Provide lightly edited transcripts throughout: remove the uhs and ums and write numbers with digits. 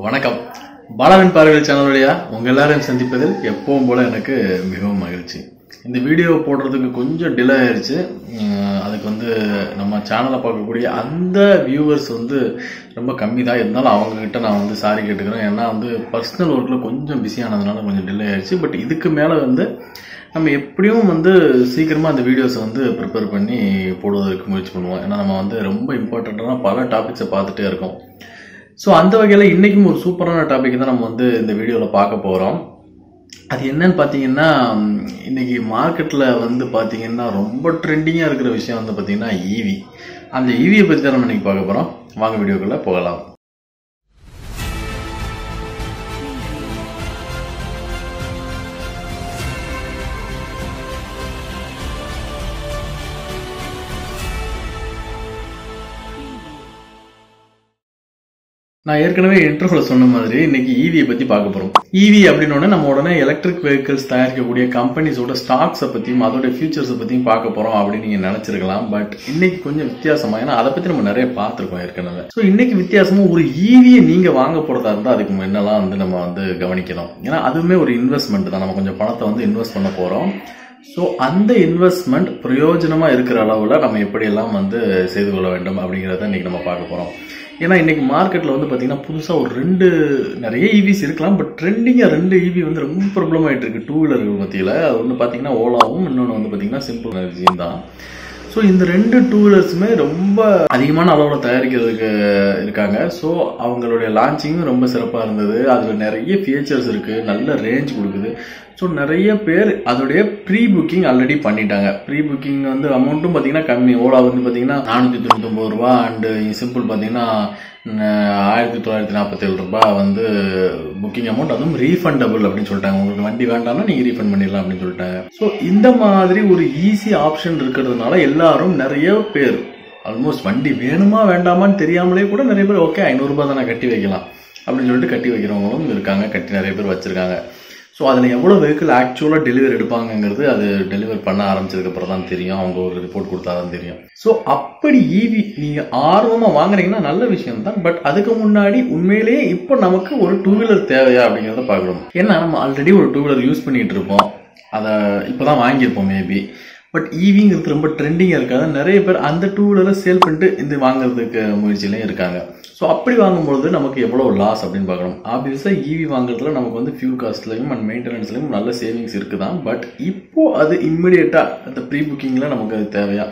வணக்கம். பாலாவின் பார்வைகள் சேனல் வழியா உங்க எல்லாரையும் சந்திப்பதில் எப்பவும் போல எனக்கு மிகவும் மகிழ்ச்சி. இந்த வீடியோ போடுறதுக்கு கொஞ்சம் டிலே ஆயிடுச்சு. அதுக்கு நம்ம சேனலை பார்க்கக்கூடிய அந்த வியூவர்ஸ் ரொம்ப கம்மி தான். இருந்தாலும் அவங்ககிட்ட நான் சாரி கேட்டுக்கிறேன். ஏன்னா பர்சனல் ஒர்க்கில் கொஞ்சம் பிஸியானதுனால கொஞ்சம் டிலே ஆயிடுச்சு. பட் இதுக்கு மேலே நம்ம எப்படியும் சீக்கிரமாக அந்த வீடியோஸை ப்ரிப்பேர் பண்ணி போடுவதற்கு முயற்சி பண்ணுவோம். ஏன்னா நம்ம ரொம்ப இம்பார்ட்டண்ட்டான பல டாபிக்ஸை பார்த்துட்டே இருக்கோம். ஸோ அந்த வகையில் இன்றைக்கும் ஒரு சூப்பரான டாபிக் தான் நம்ம இந்த வீடியோவில் பார்க்க போகிறோம். அது என்னன்னு பார்த்தீங்கன்னா, இன்றைக்கி மார்க்கெட்டில் பார்த்தீங்கன்னா ரொம்ப ட்ரெண்டிங்காக இருக்கிற விஷயம் பார்த்தீங்கன்னா ஈவி. அந்த ஈவியை பற்றி தான் நம்ம இன்றைக்கி பார்க்க போகிறோம். வாங்க வீடியோக்குள்ளே போகலாம். நான் ஏற்கனவே இன்டர்வியூல சொன்ன மாதிரி இன்னைக்கு ஈவியை பத்தி பார்க்க போறோம். ஈவி அப்படின்னு நம்ம உடனே எலக்ட்ரிக் வெஹிக்கிள்ஸ் தயாரிக்கக்கூடிய கம்பெனிஸோட ஸ்டாக்ஸை பத்தியும் அதோட ஃபியூச்சர்ஸை பத்தியும் பார்க்க போறோம் அப்படின்னு நீங்க நினைச்சிருக்கலாம். பட் இன்னைக்கு கொஞ்சம் வித்தியாசமா, ஏன்னா அதை பத்தி நம்ம நிறைய பார்த்திருக்கோம் ஏற்கனவே. ஸோ இன்னைக்கு வித்தியாசமா ஒரு ஈவியை நீங்க வாங்க போறதா இருந்தா அதுக்கு என்னெல்லாம் நம்ம கவனிக்கணும். ஏன்னா அதுவுமே ஒரு இன்வெஸ்ட்மெண்ட் தான். நம்ம கொஞ்சம் பணத்தை இன்வெஸ்ட் பண்ண போறோம். ஸோ அந்த இன்வெஸ்ட்மெண்ட் பிரயோஜனமா இருக்கிற அளவுல நம்ம எப்படியெல்லாம் செய்து கொள்ள வேண்டும் அப்படிங்கிறத இன்னைக்கு நம்ம பார்க்க போறோம். ஏன்னா இன்னைக்கு மார்க்கெட்ல பார்த்தீங்கன்னா புதுசாக ஒரு நிறைய ஈவிஸ் இருக்கலாம். பட் ட்ரெண்டிங்காக 2 ஈவி ரொம்ப ப்ராப்ளம் ஆகிட்டு இருக்கு டூ வீலர்கள் மத்தியில். அது பார்த்தீங்கன்னா ஓலாவும், இன்னொன்று பார்த்தீங்கன்னா சிம்பிள் எனர்ஜியும் தான். ஸோ இந்த 2 டூ வீலர்ஸுமே ரொம்ப அதிகமான அளவில் தயாரிக்கிறதுக்கு இருக்காங்க. ஸோ அவங்களுடைய லான்ச்சிங்கும் ரொம்ப சிறப்பாக இருந்தது. அதில் நிறைய ஃபீச்சர்ஸ் இருக்குது, நல்ல ரேஞ்ச் கொடுக்குது. ஸோ நிறைய பேர் அதோடைய ப்ரீ புக்கிங் ஆல்ரெடி பண்ணிட்டாங்க. ப்ரீ புக்கிங் அமௌண்ட்டும் பார்த்தீங்கன்னா கம்மி. ஓலா பார்த்தீங்கன்னா 499 ரூபா அண்டு சிம்பிள் பார்த்தீங்கன்னா 1947 ரூபாய் புக்கிங் அமௌண்ட். அதுவும் ரீஃபண்டபிள் அப்படின்னு சொல்லிட்டாங்க. உங்களுக்கு வண்டி வேண்டாம்னா நீங்கள் ரீஃபண்ட் பண்ணிடலாம் அப்படின்னு சொல்லிட்டாங்க. ஸோ இந்த மாதிரி ஒரு ஈஸி ஆப்ஷன் இருக்கிறதுனால எல்லாரும் நிறைய பேர் ஆல்மோஸ்ட் வண்டி வேணுமா வேண்டாமான்னு தெரியாமலே கூட நிறைய பேர் ஓகே 500 ரூபாய் தானே கட்டி வைக்கலாம் அப்படின்னு சொல்லிட்டு கட்டி வைக்கிறவங்களும் இருக்காங்க. கட்டி நிறைய பேர் வச்சிருக்காங்க. ஸோ அதில் எவ்வளோ வெஹிக்கிள் ஆக்சுவலாக டெலிவரி எடுப்பாங்கிறது அது டெலிவரி பண்ண ஆரம்பிச்சதுக்கப்புறம் தான் தெரியும். அவங்க ஒரு ரிப்போர்ட் கொடுத்தா தான் தெரியும். ஸோ அப்படி ஈவி நீங்கள் ஆர்வமாக வாங்குறீங்கன்னா நல்ல விஷயம் தான். பட் அதுக்கு முன்னாடி உண்மையிலேயே இப்போ நமக்கு ஒரு டூ வீலர் தேவையா அப்படிங்கிறத பார்க்கணும். ஏன்னா நம்ம ஆல்ரெடி ஒரு டூ வீலர் யூஸ் பண்ணிட்டு இருப்போம். அதை இப்போ தான் வாங்கியிருப்போம் மேபி. பட் ஈவிங்கிறது ரொம்ப ட்ரெண்டிங்காக இருக்காது. நிறைய பேர் அந்த டூ வீலரை சேல் பண்ணிட்டு இந்த வாங்குறதுக்கு முயற்சியிலையும் இருக்காங்க. ஸோ அப்படி வாங்கும்பொழுது நமக்கு எவ்வளோ லாஸ் அப்படின்னு பார்க்கணும். ஆப்வியஸாக ஈவி வாங்குறதுல நமக்கு ஃபியூல் காஸ்ட்லையும் அண்ட் மெயின்டெனன்ஸ்லையும் நல்ல சேவிங்ஸ் இருக்குதான். பட் இப்போ அது இம்மிடியேட்டாக அந்த ப்ரீ புக்கிங்கில் நமக்கு அது தேவையா,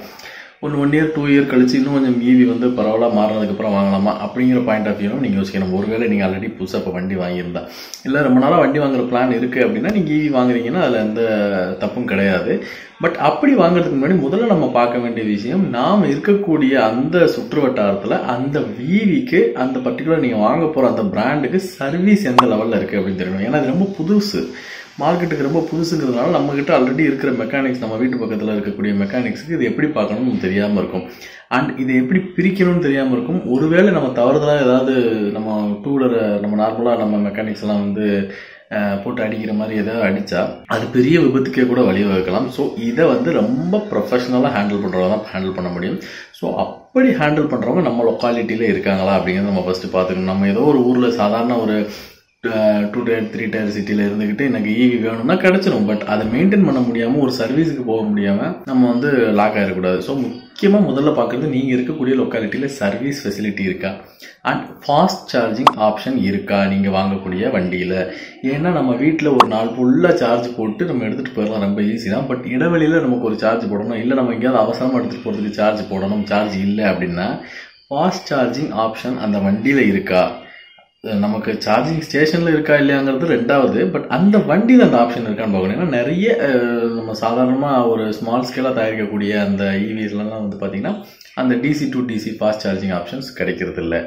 1 இயர் 2 இயர் கழிச்சு இன்னும் கொஞ்சம் ஈவி பரவாயில்ல மாறினதுக்கப்புறம் வாங்கலாமா அப்படிங்கிற பாயிண்ட் ஆஃப் வியூவும் நீங்கள் யோசிக்கணும். ஒருவேளை நீங்கள் ஆல்ரெடி புதுசாக இப்போ வண்டி வாங்கியிருந்தா, இல்லை ரொம்ப நாளாக வண்டி வாங்குற பிளான் இருக்குது அப்படின்னா நீங்கள் ஈவி வாங்குறீங்கன்னா அதில் எந்த தப்பும் கிடையாது. பட் அப்படி வாங்குறதுக்கு முன்னாடி முதல்ல நம்ம பார்க்க வேண்டிய விஷயம், நாம் இருக்கக்கூடிய அந்த சுற்று வட்டாரத்தில் அந்த ஈவிக்கு அந்த பர்டிகுலர் நீங்கள் வாங்க போகிற அந்த பிராண்டுக்கு சர்வீஸ் எந்த லெவலில் இருக்குது அப்படின்னு தெரியணும். ஏன்னா அது ரொம்ப புதுசு, மார்க்கெட்டுக்கு ரொம்ப புதுசுங்கிறதுனால நம்மகிட்ட ஆல்ரெடி இருக்கிற மெக்கானிக்ஸ், நம்ம வீட்டு பக்கத்தில் இருக்கக்கூடிய மெக்கானிக்ஸுக்கு இது எப்படி பார்க்கணும்னு தெரியாமல் இருக்கும். அண்ட் இதை எப்படி பிரிக்கணும்னு தெரியாமல் இருக்கும். ஒருவேளை நம்ம தவறுதலாக ஏதாவது நம்ம டூ வீலரை நம்ம நார்மலாக நம்ம மெக்கானிக்ஸ் எல்லாம் போட்டு அடிக்கிற மாதிரி ஏதாவது அடித்தா அது பெரிய விபத்துக்கே கூட வழிவகுக்கலாம். ஸோ இதை ரொம்ப ப்ரொஃபஷனலாக ஹேண்டில் பண்ணுறவங்க தான் ஹேண்டில் பண்ண முடியும். ஸோ அப்படி ஹேண்டில் பண்ணுறவங்க நம்ம லொக்காலிட்டியில் இருக்காங்களா அப்படிங்கிறத நம்ம ஃபஸ்ட்டு பார்த்துக்கணும். நம்ம ஏதோ ஒரு ஊரில் சாதாரண ஒரு 2 டயர் 3 டயர் சிட்டியில் இருந்துக்கிட்டு எனக்கு ஈவி வேணும்னா கிடைச்சிடும். பட் அதை மெயின்டைன் பண்ண முடியாமல், ஒரு சர்வீஸுக்கு போக முடியாமல் நம்ம லாக் ஆகிடக்கூடாது. ஸோ முக்கியமாக முதல்ல பார்க்குறது, நீங்கள் இருக்கக்கூடிய லொக்காலிட்டியில் சர்வீஸ் ஃபெசிலிட்டி இருக்கா அண்ட் ஃபாஸ்ட் சார்ஜிங் ஆப்ஷன் இருக்கா நீங்கள் வாங்கக்கூடிய வண்டியில். ஏன்னா நம்ம வீட்டில் ஒரு நாள் ஃபுல்லாக சார்ஜ் போட்டு நம்ம எடுத்துகிட்டு போயிடலாம், ரொம்ப ஈஸி தான். பட் இடைவெளியில் நமக்கு ஒரு சார்ஜ் போடணும், இல்லை நம்ம எங்கேயாவது அவசரமாக எடுத்துகிட்டு போகிறதுக்கு சார்ஜ் போடணும், சார்ஜ் இல்லை அப்படின்னா ஃபாஸ்ட் சார்ஜிங் ஆப்ஷன் அந்த வண்டியில் இருக்கா, நமக்கு சார்ஜிங் ஸ்டேஷனில் இருக்கா இல்லையாங்கிறது ரெண்டாவது. பட் அந்த வண்டியில் அந்த ஆப்ஷன் இருக்கான்னு பார்க்கணும். ஏன்னா நிறைய நம்ம சாதாரணமாக ஒரு ஸ்மால் ஸ்கேலாக தயாரிக்கக்கூடிய அந்த ஈவிஸ்லாம் பார்த்தீங்கன்னா அந்த DC to DC fast charging options கிடைக்கிறது இல்லை.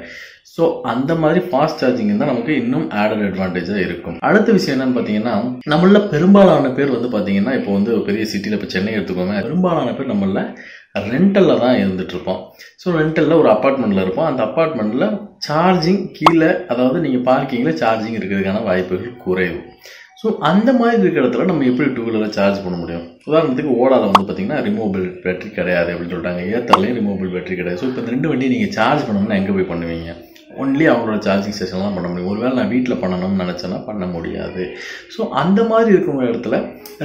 ஸோ அந்த மாதிரி ஃபாஸ்ட் சார்ஜிங் தான் நமக்கு இன்னும் ஆடட் அட்வான்டேஜாக இருக்கும். அடுத்த விஷயம் என்னன்னு பார்த்தீங்கன்னா, நம்மள பெரும்பாலான பேர் பார்த்தீங்கன்னா இப்போ பெரிய சிட்டியில் இப்போ சென்னை எடுத்துக்கோங்க, பெரும்பாலான பேர் நம்மள ரெண்டலில் தான் இருந்துட்டு இருப்போம். ஸோ ரெண்டலில் ஒரு அப்பார்ட்மெண்ட்டில் இருப்போம். அந்த அப்பார்ட்மெண்ட்டில் சார்ஜிங் கீழே, அதாவது நீங்கள் பார்க்கிங்கில் சார்ஜிங் இருக்கிறதுக்கான வாய்ப்புகள் குறைவு. ஸோ அந்த மாதிரி இருக்கிற இடத்துல நம்ம எப்படி டூ வீலரை சார்ஜ் பண்ண முடியும்? உதாரணத்துக்கு ஓடாவில் பார்த்தீங்கன்னா ரிமூவபிள் பேட்டரி கிடையாது அப்படின்னு சொல்லிட்டாங்க. ஏர்டெல்லையும் ரிமூவபிள் பேட்டரி கிடையாது. ஸோ இப்போ 2 வண்டியை நீங்கள் சார்ஜ் பண்ணணும்னா எங்கே போய் பண்ணுவீங்க? ஒன்லி அவங்களோட சார்ஜிங் ஸ்டேஷன் தான் பண்ண முடியும். ஒருவேளை நான் வீட்டில் பண்ணணும்னு நினச்சேன்னா பண்ண முடியாது. ஸோ அந்த மாதிரி இருக்கிற இடத்துல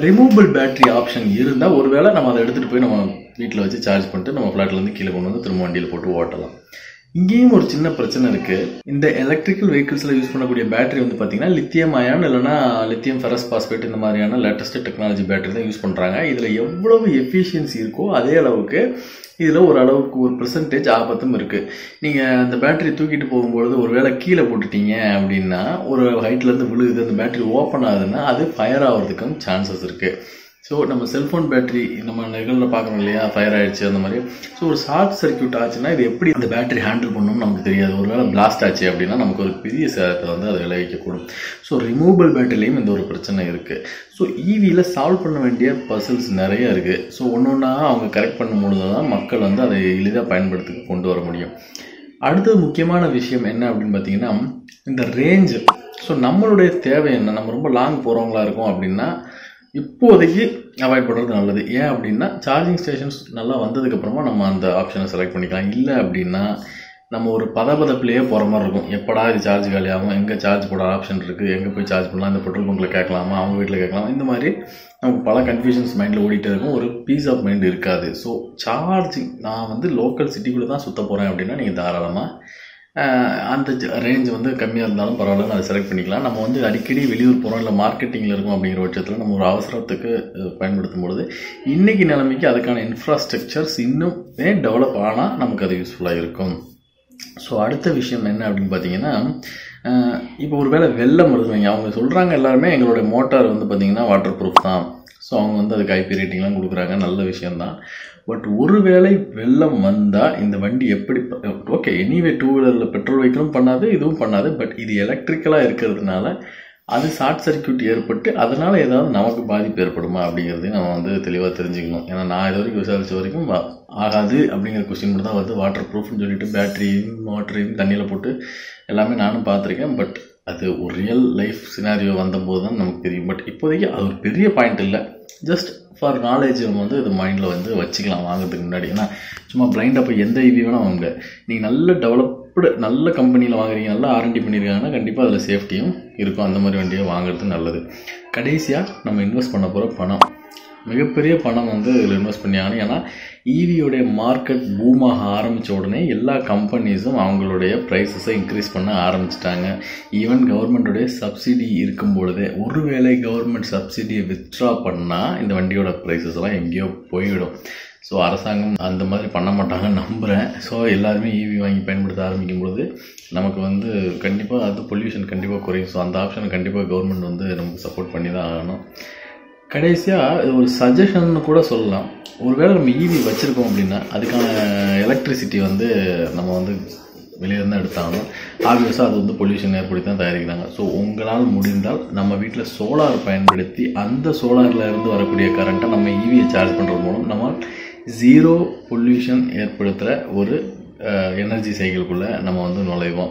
ரிமூவபிள் பேட்டரி ஆப்ஷன் இருந்தால் ஒருவேளை நம்ம அதை எடுத்துகிட்டு போய் நம்ம வீட்டில் வச்சு சார்ஜ் பண்ணிட்டு நம்ம ஃப்ளாட்லேருந்து கீழே கொண்டு வந்து திரும்ப வண்டியில் போட்டு ஓட்டலாம். இங்கேயும் ஒரு சின்ன பிரச்சனை இருக்குது. இந்த எலக்ட்ரிக்கல் வெஹிக்கிள்ஸில் யூஸ் பண்ணக்கூடிய பேட்டரி வந்து பார்த்தீங்கன்னா லித்தியம் அயான் இல்லைனா லித்தியம் ஃபெரஸ் பாஸ்பேட் இந்த மாதிரியான லேட்டஸ்ட் டெக்னாலஜி பேட்டரி தான் யூஸ் பண்ணுறாங்க. இதில் எவ்வளவு எஃபிஷியன்சி இருக்கோ அதே அளவுக்கு இதில் ஒரு அளவுக்கு ஒரு பெர்சன்டேஜ் ஆபத்தும் இருக்குது. நீங்கள் அந்த பேட்டரி தூக்கிட்டு போகும்பொழுது ஒரு வேளை கீழே போட்டுட்டீங்க அப்படின்னா ஒரு ஹைட்லேருந்து விழுகுது, அந்த பேட்டரி ஓப்பன் ஆகுதுன்னா அது ஃபயர் ஆகிறதுக்கும் சான்சஸ் இருக்குது. ஸோ நம்ம செல்ஃபோன் பேட்டரி நம்ம நிகழ்வில் பார்க்குறோம் இல்லையா, ஃபயர் ஆகிடுச்சு அந்த மாதிரி. ஸோ ஒரு ஷார்ட் சர்க்யூட் ஆச்சுன்னா இது எப்படி அந்த பேட்டரி ஹேண்டில் பண்ணணும்னு நமக்கு தெரியாது. ஒரு வேளை பிளாஸ்ட் ஆச்சு அப்படின்னா நமக்கு ஒரு பெரிய சேதத்தை வந்து அதை விளைவிக்கக்கூடும். ஸோ ரிமூவபிள் பேட்டரிலையும் இந்த ஒரு பிரச்சனை இருக்குது. ஸோ ஈவியில் சால்வ் பண்ண வேண்டிய பசில்ஸ் நிறைய இருக்குது. ஸோ ஒன்று ஒன்றா அவங்க கரெக்ட் பண்ணும்பொழுது தான் மக்கள் வந்து அதை எளிதாக பயன்படுத்தி கொண்டு வர முடியும். அடுத்தது முக்கியமான விஷயம் என்ன அப்படின்னு பார்த்தீங்கன்னா இந்த ரேஞ்சு. ஸோ நம்மளுடைய தேவை என்ன, நம்ம ரொம்ப லாங் போகிறவங்களா இருக்கோம் அப்படின்னா இப்போதைக்கு அவாய்ட் பண்ணுறது நல்லது. ஏன் அப்படின்னா சார்ஜிங் ஸ்டேஷன்ஸ் நல்லா வந்ததுக்கப்புறமா நம்ம அந்த ஆப்ஷனை செலக்ட் பண்ணிக்கலாம். இல்லை அப்படின்னா நம்ம ஒரு பதப்பிலேயே போகிற மாதிரி இருக்கும். எப்படா இது சார்ஜ் காலியாகும், எங்கே சார்ஜ் போட ஆப்ஷன் இருக்குது, எங்கே போய் சார்ஜ் பண்ணலாம், இந்த பெட்ரோல் பங்கில் கேட்கலாமா, அவங்க வீட்டில் கேட்கலாமா, இந்த மாதிரி நமக்கு பல கன்ஃபியூஷன்ஸ் மைண்டில் ஓடிட்டே இருக்கும். ஒரு பீஸ் ஆஃப் மைண்ட் இருக்காது. ஸோ சார்ஜிங் நான் வந்து லோக்கல் சிட்டிக்குள்ளே தான் சுற்ற போகிறேன் அப்படின்னா நீங்கள் தாராளமாக அந்த ரேஞ்ச் வந்து கம்மியாக இருந்தாலும் பரவாயில்ல, அதை செலக்ட் பண்ணிக்கலாம். நம்ம வந்து அடிக்கடி வெளியூர் போகிறோம் இல்லை மார்க்கெட்டிங்கில் இருக்கும் அப்படிங்கிற பட்சத்தில் நம்ம ஒரு அவசரத்துக்கு பயன்படுத்தும் பொழுது இன்றைக்கி நிலைமைக்கு அதுக்கான இன்ஃப்ராஸ்ட்ரக்சர்ஸ் இன்னும் டெவலப் ஆனால் நமக்கு அது யூஸ்ஃபுல்லாக இருக்கும். ஸோ அடுத்த விஷயம் என்ன அப்படின்னு பார்த்தீங்கன்னா இப்போ ஒரு வேளை வெள்ளம் வருதுவீங்க, அவங்க சொல்கிறாங்க எல்லாருமே எங்களுடைய மோட்டார் வந்து பார்த்திங்கன்னா வாட்டர் ப்ரூஃப் தான். ஸோ அவங்க வந்து அதுக்கு ஐபி ரேட்டிங்லாம் கொடுக்குறாங்க, நல்ல விஷயந்தான். பட் ஒருவேளை வெள்ளம் வந்தால் இந்த வண்டி எப்படி, ஓகே எனிவே டூ வீலரில் பெட்ரோல் வெஹிக்கிளும் பண்ணாது இதுவும் பண்ணாது, பட் இது எலக்ட்ரிக்கலாக இருக்கிறதுனால அது ஷார்ட் சர்க்யூட் ஏற்பட்டு அதனால் ஏதாவது நமக்கு பாதிப்பு ஏற்படுமா அப்படிங்கிறதையும் நம்ம வந்து தெளிவாக தெரிஞ்சுக்கணும். ஏன்னா நான் இது வரைக்கும் விசாரித்த வரைக்கும் ஆகாது அப்படிங்கிற கொஸ்டின் மட்டும் தான் வந்து வாட்டர் ப்ரூஃப்னு சொல்லிட்டு பேட்டரியும் மோட்டரையும் தண்ணியில் போட்டு எல்லாமே நானும் பார்த்துருக்கேன். பட் அது ஒரு ரியல் லைஃப் சினாரியோ வந்தபோது தான் நமக்கு தெரியும். பட் இப்போதைக்கு அது ஒரு பெரிய பாயிண்ட் இல்லை, ஜஸ்ட் ஃபார் நாலேஜ் நம்ம வந்து இது மைண்டில் வந்து வச்சுக்கலாம் வாங்கிறதுக்கு முன்னாடி. ஏன்னா சும்மா பிளைண்டாக போய் எந்த ஈவி வேணால் வாங்க, நீங்கள் நல்ல டெவலப்டு நல்ல கம்பெனியில் வாங்குறீங்க, நல்லா ஆர்என்டி பண்ணியிருக்காங்கன்னா கண்டிப்பாக அதில் சேஃப்டியும் இருக்கும். அந்த மாதிரி வண்டியை வாங்குறது நல்லது. கடைசியாக நம்ம இன்வெஸ்ட் பண்ண போகிற பணம், மிகப்பெரிய பணம் வந்து இதில் இன்வெஸ்ட் பண்ணி ஆகணும். ஏன்னா ஈவியோடைய மார்க்கெட் பூமாக ஆரம்பித்த உடனே எல்லா கம்பெனிஸும் அவங்களுடைய ப்ரைஸஸை இன்க்ரீஸ் பண்ண ஆரம்பிச்சிட்டாங்க. ஈவன் கவர்மெண்ட்டுடைய சப்சிடி இருக்கும் பொழுதே ஒருவேளை கவர்மெண்ட் சப்சிடியை வித்ட்ரா பண்ணால் இந்த வண்டியோட ப்ரைஸஸ் எல்லாம் எங்கேயோ போய்விடும். ஸோ அரசாங்கம் அந்த மாதிரி பண்ண மாட்டாங்கன்னு நம்புகிறேன். ஸோ எல்லாருமே ஈவி வாங்கி பயன்படுத்த ஆரம்பிக்கும் பொழுது நமக்கு வந்து கண்டிப்பாக அது பொல்யூஷன் கண்டிப்பாக குறையும். ஸோ அந்த ஆப்ஷனை கண்டிப்பாக கவர்மெண்ட் வந்து நமக்கு சப்போர்ட் பண்ணி தான் ஆகணும். கடைசியாக இது ஒரு சஜஷன் கூட சொல்லலாம். ஒருவேளை நம்ம ஈவி வச்சுருக்கோம் அப்படின்னா அதுக்கான எலக்ட்ரிசிட்டி வந்து நம்ம வந்து வெளியிலேருந்து எடுத்தாலும் ஆப்வியஸாக அது வந்து பொல்யூஷன் ஏற்படுத்தி தான் தயாரிக்கிறாங்க. ஸோ உங்களால் முடிந்தால் நம்ம வீட்டில் சோலார் பயன்படுத்தி அந்த சோலாரில் இருந்து வரக்கூடிய கரண்ட்டை நம்ம ஈவியை சார்ஜ் பண்ணுறது மூலம் நம்ம ஜீரோ பொல்யூஷன் ஏற்படுத்துகிற ஒரு எனர்ஜி சைக்கிள்குள்ளே நம்ம வந்து நுழைவோம்.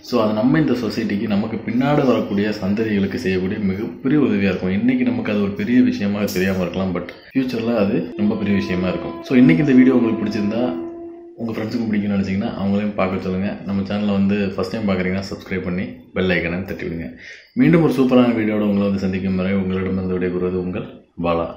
ஸோ அது நம்ம இந்த சொசைட்டிக்கு நமக்கு பின்னாடி வரக்கூடிய சந்ததிகளுக்கு செய்யக்கூடிய மிகப்பெரிய உதவியாக இருக்கும். இன்றைக்கி நமக்கு அது ஒரு பெரிய விஷயமாக தெரியாமல் இருக்கலாம், பட் ஃப்யூச்சரில் அது ரொம்ப பெரிய விஷயமா இருக்கும். ஸோ இன்றைக்கி இந்த வீடியோ உங்களுக்கு பிடிச்சிருந்தா உங்கள் ஃப்ரெண்ட்ஸுக்கும் பிடிக்கும்னு நினச்சிங்கன்னா அவங்களையும் பார்க்க சொல்லுங்கள். நம்ம சேனலை வந்து ஃபஸ்ட் டைம் பார்க்குறீங்கன்னா சப்ஸ்கிரைப் பண்ணி பெல் ஐக்கனை தட்டி விடுங்க. மீண்டும் ஒரு சூப்பரான வீடியோட உங்களை வந்து சந்திக்கும் வரை உங்களிடமிருந்து விடைபெறுவது உங்கள் பாலா.